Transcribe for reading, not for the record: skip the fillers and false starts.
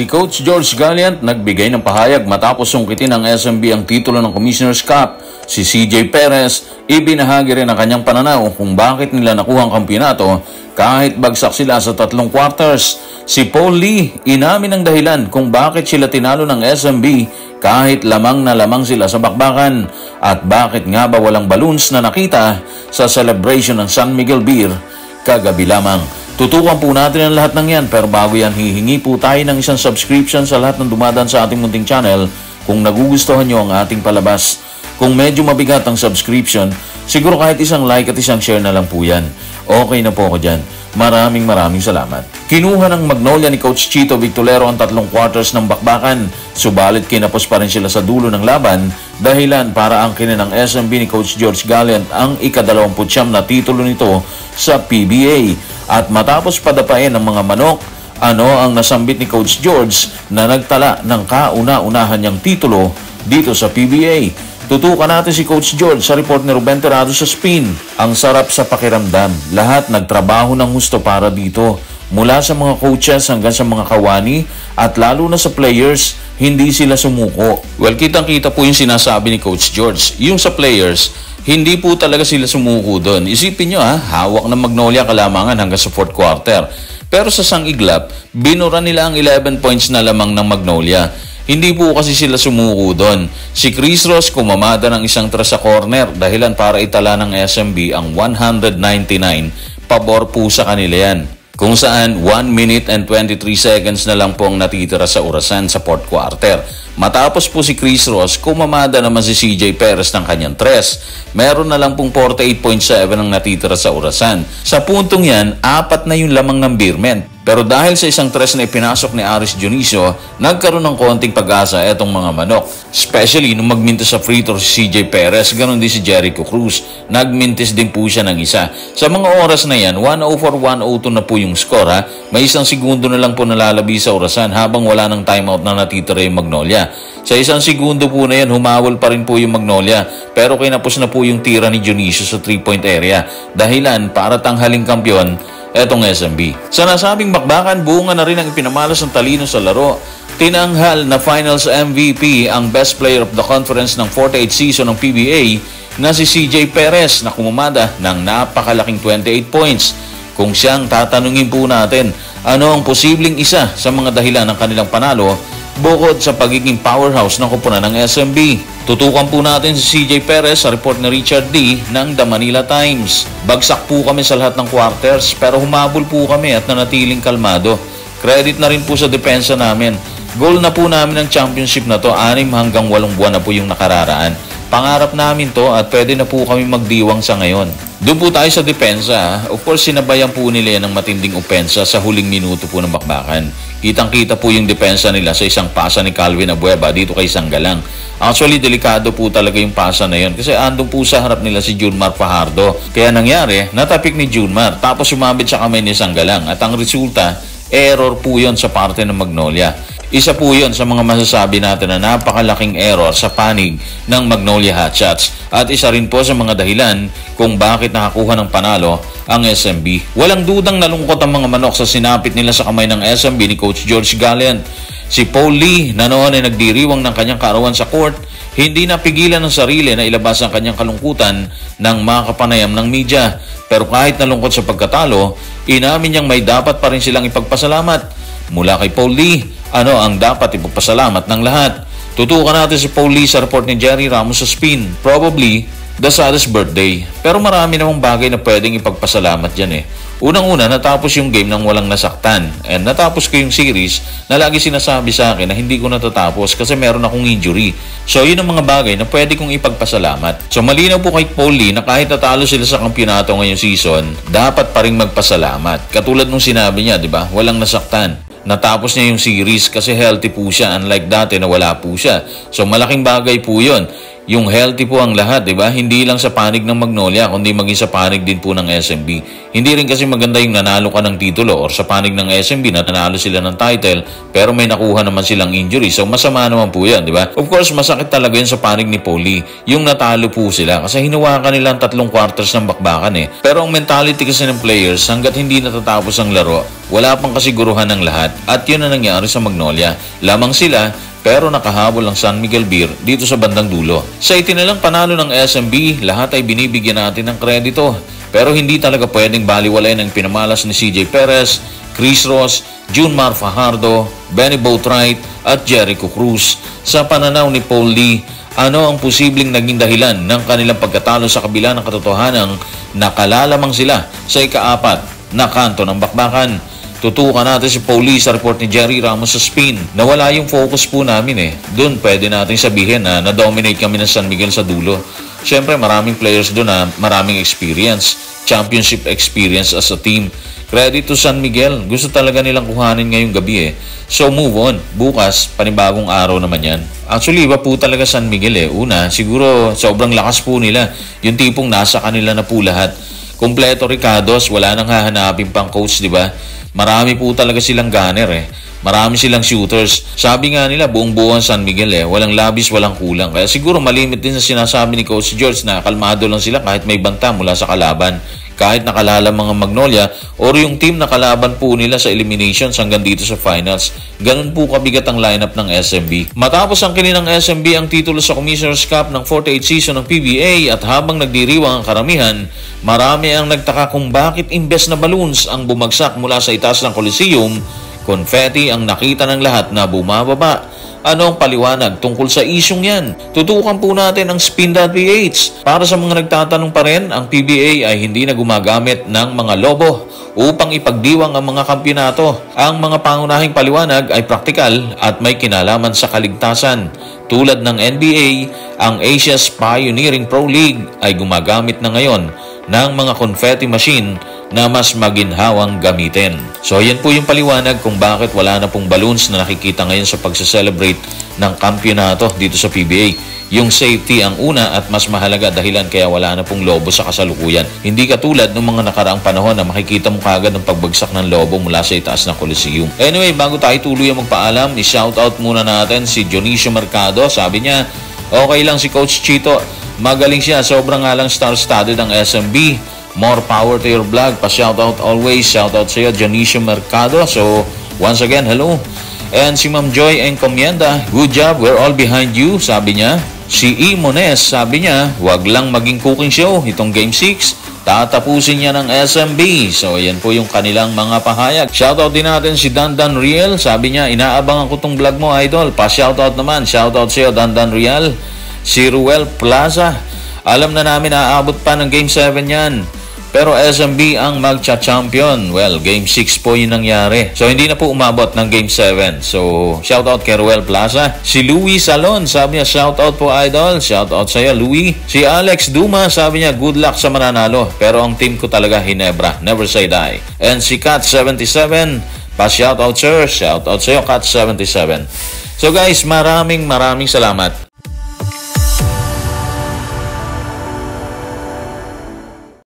Si Coach George Gallant nagbigay ng pahayag matapos sungkitin ng SMB ang titulo ng Commissioner's Cup. Si CJ Perez, ibinahagi rin ang kanyang pananaw kung bakit nila nakuha ang kampyonato kahit bagsak sila sa 3 quarters. Si Paul Lee, inamin ang dahilan kung bakit sila tinalo ng SMB kahit lamang na lamang sila sa bakbakan at bakit nga ba walang balloons na nakita sa celebration ng San Miguel Beer kagabi lamang. Tutukan po natin ang lahat ng yan, pero bago yan, hihingi po tayo ng isang subscription sa lahat ng dumadaan sa ating munting channel kung nagugustuhan nyo ang ating palabas. Kung medyo mabigat ang subscription, siguro kahit isang like at isang share na lang po yan. Okay na po ako dyan. Maraming salamat. Kinuha ng Magnolia ni Coach Chito Victolero ang 3 quarters ng bakbakan, subalit kinapos pa rin sila sa dulo ng laban, dahilan para angkinin ng SMB ni Coach George Gallant ang ika-29 na titulo nito sa PBA. At matapos padapain ng mga manok, ano ang nasambit ni Coach George na nagtala ng kauna-unahan niyang titulo dito sa PBA. Tutukan natin si Coach George sa report ni Ruben Terrado sa spin. Ang sarap sa pakiramdam. Lahat nagtrabaho ng husto para dito. Mula sa mga coaches hanggang sa mga kawani at lalo na sa players, hindi sila sumuko. Well, kitang-kita po yung sinasabi ni Coach George. Yung sa players, hindi po talaga sila sumuko doon. Isipin nyo hawak ng Magnolia kalamangan hanggang sa 4th quarter. Pero sa Sangiglap, binura nila ang 11 points na lamang ng Magnolia. Hindi po kasi sila sumuko doon. Si Chris Ross kumamada ng isang tras sa corner dahilan para itala ng SMB ang 199. Pabor po sa kanila yan. Kung saan 1 minute and 23 seconds na lang po ang natitira sa orasan sa 4th quarter. Matapos po si Chris Ross, kumamada naman si CJ Perez ng kanyang tres. Meron na lang pong 48.7 ang natitira sa orasan. Sa puntong yan, 4 na yung lamang ng Beermen. Pero dahil sa isang tres na ipinasok ni Aris Dionisio, nagkaroon ng konting pag-asa etong mga manok. Especially nung magmintis sa free throw si CJ Perez, ganoon din si Jericho Cruz. Nagmintis din po siya ng isa. Sa mga oras na yan, 104-102 na po yung score May 1 segundo na lang po nalalabi sa orasan habang wala ng timeout na natitira yung Magnolia. Sa 1 segundo po na yan, humawol pa rin po yung Magnolia. Pero kinapos na po yung tira ni Dionisio sa 3-point area. Dahilan para tanghaling kampyon etong SMB. Sa nasabing bakbakan, bunga na rin ang ipinamalas ng talino sa laro. Tinanghal na Finals MVP ang Best Player of the Conference ng 48th season ng PBA na si CJ Perez na kumamada ng napakalaking 28 points. Kung siyang tatanungin po natin, ano ang posibleng isa sa mga dahilan ng kanilang panalo bukod sa pagiging powerhouse ng koponan ng SMB. Tutukan po natin si CJ Perez sa report ni Richard D. ng The Manila Times. Bagsak po kami sa lahat ng quarters pero humabol po kami at nanatiling kalmado. Credit na rin po sa depensa namin. Goal na po namin ang championship na to, 6 hanggang 8 buwan na po yung nakararaan. Pangarap namin to at pwede na po kami magdiwang sa ngayon. Doon po tayo sa depensa. Of course, sinabayan po nila yan ng matinding opensa sa huling minuto po ng bakbakan. Kitang-kita po yung depensa nila sa isang pasa ni Calvin Abueva dito kay Sanggalang. Actually, delikado po talaga yung pasa na yun kasi andun po sa harap nila si Junmar Fajardo. Kaya nangyari, natapik ni Junmar tapos sumabit sa kamay ni Sanggalang at ang resulta, error po yun sa parte ng Magnolia. Isa po yun sa mga masasabi natin na napakalaking error sa panig ng Magnolia Hotshots at isa rin po sa mga dahilan kung bakit nakakuha ng panalo ang SMB. Walang dudang nalungkot ang mga manok sa sinapit nila sa kamay ng SMB ni Coach George Gallant. Si Paul Lee na noon ay nagdiriwang ng kanyang kaarawan sa court, hindi napigilan ng sarili na ilabas ang kanyang kalungkutan ng mga kapanayam ng media. Pero kahit nalungkot sa pagkatalo, inamin niyang may dapat pa rin silang ipagpasalamat. Mula kay Paul Lee, ano ang dapat ipagpasalamat ng lahat? Tutukan natin si Paul Lee sa report ni Jerry Ramos sa spin. Probably the saddest birthday. Pero marami namang bagay na pwedeng ipagpasalamat dyan Unang-una, natapos yung game nang walang nasaktan. And natapos ko yung series na lagi sinasabi sa akin na hindi ko natatapos kasi meron akong injury. So, yun ang mga bagay na pwede kong ipagpasalamat. So, malinaw po kay Paul Lee na kahit natalo sila sa kampyonato ngayong season, dapat pa rin magpasalamat. Katulad nung sinabi niya, di ba? Walang nasaktan. Natapos niya yung series kasi healthy po siya, unlike dati na wala po siya. So malaking bagay po yun. yung healthy po ang lahat, di ba? Hindi lang sa panig ng Magnolia, kundi maging sa panig din po ng SMB. Hindi rin kasi maganda yung nanalo ka ng titulo or sa panig ng SMB na nanalo sila ng title pero may nakuha naman silang injury. So masama naman po yan, di ba? Of course, masakit talaga yun sa panig ni Paulie. Yung natalo po sila kasi hinawakan nila ang 3 quarters ng bakbakan eh. Pero ang mentality kasi ng players, hanggat hindi natatapos ang laro, wala pang kasiguruhan ng lahat. At yun na nangyari sa Magnolia. Lamang sila, pero nakahabol ang San Miguel Beer dito sa bandang dulo. Sa itinalang panalo ng SMB, lahat ay binibigyan natin ng kredito. Pero hindi talaga pwedeng baliwalain ang pinamalas ni CJ Perez, Chris Ross, Junmar Fajardo, Benny Boatwright at Jericho Cruz. Sa pananaw ni Paul Lee, ano ang posibleng naging dahilan ng kanilang pagkatalo sa kabila ng katotohanang nakalalamang sila sa ika-4 na kanto ng bakbakan? Tutukan natin si Paul Lee sa report ni Jerry Ramos sa spin. Nawala yung focus po namin eh. Doon pwede natin sabihin na na-dominate kami ng San Miguel sa dulo. Siyempre maraming players doon na maraming experience. Championship experience as a team. Credit to San Miguel. Gusto talaga nilang kuhanin ngayong gabi eh. So move on. Bukas, panibagong araw naman yan. Actually, iba po talaga San Miguel eh. Una, siguro sobrang lakas po nila. Yung tipong nasa kanila na po lahat. Kompleto Ricardos, wala nang hahanapin pang coach, di ba? Marami po talaga silang gunner eh. Marami silang shooters. Sabi nga nila, buong-buo ang San Miguel eh. Walang labis, walang kulang. Kaya siguro malimit din sa sinasabi ni Coach George na kalmado lang sila kahit may banta mula sa kalaban. Kahit nakalala mga Magnolia or yung team na kalaban po nila sa eliminations hanggang dito sa finals. Ganun po kabigat ang lineup ng SMB. Matapos ang kini ng SMB ang titulo sa Commissioner's Cup ng 48th season ng PBA at habang nagdiriwang ang karamihan, marami ang nagtaka kung bakit imbes na balloons ang bumagsak mula sa itaas ng Coliseum, confetti ang nakita ng lahat na bumababa. Ano ang paliwanag tungkol sa isyong yan? Tutukan po natin ang Spin.ph. Para sa mga nagtatanong pa rin, ang PBA ay hindi na gumagamit ng mga lobo upang ipagdiwang ang mga kampyonato. Ang mga pangunahing paliwanag ay praktikal at may kinalaman sa kaligtasan. Tulad ng NBA, ang Asia's Pioneering Pro League ay gumagamit na ngayon ng mga confetti machine na mas maginhawang gamitin. So yan po yung paliwanag kung bakit wala na pong balloons na nakikita ngayon sa pagsa-celebrate ng kampyonato dito sa PBA. Yung safety ang una at mas mahalaga dahilan kaya wala na pong lobo sa kasalukuyan. Hindi katulad ng mga nakaraang panahon na makikita mo kagad ng pagbagsak ng lobo mula sa itaas ng Coliseum. Anyway, bago tayo tuluyan magpaalam, i-shoutout muna natin si Dionisio Mercado. Sabi niya, okay lang si Coach Chito. Magaling siya. Sobrang nga lang star-studded ang SMB. More power to your vlog. Pa-shoutout always. Shoutout sa iyo, Dionisio Mercado. So, once again, hello. And si Ma'am Joy Encomienda, good job. We're all behind you, sabi niya. Si E. Mones, sabi niya, wag lang maging cooking show. Itong Game 6, tatapusin niya ng SMB. So, yan po yung kanilang mga pahayag. Shoutout din natin si Dandan Riel. Sabi niya, inaabangan ko tong vlog mo, idol. Pa-shoutout naman. Shoutout sa iyo, Dandan Riel. Si Ruel Plaza, alam na namin aabot pa ng Game 7 yan. Pero SMB ang magcha-champion. Well, Game 6 po yung nangyari. So, hindi na po umabot ng Game 7. So, shoutout kay Ruel Plaza. Si Louis Salon, sabi niya, shoutout po, idol. Shoutout sa'yo, Louis. Si Alex Duma, sabi niya, good luck sa mananalo. Pero ang team ko talaga, Hinebra. Never say die. And si Cat77, pa-shoutout, sir. Shoutout sa'yo, Cat77. So, guys, maraming salamat.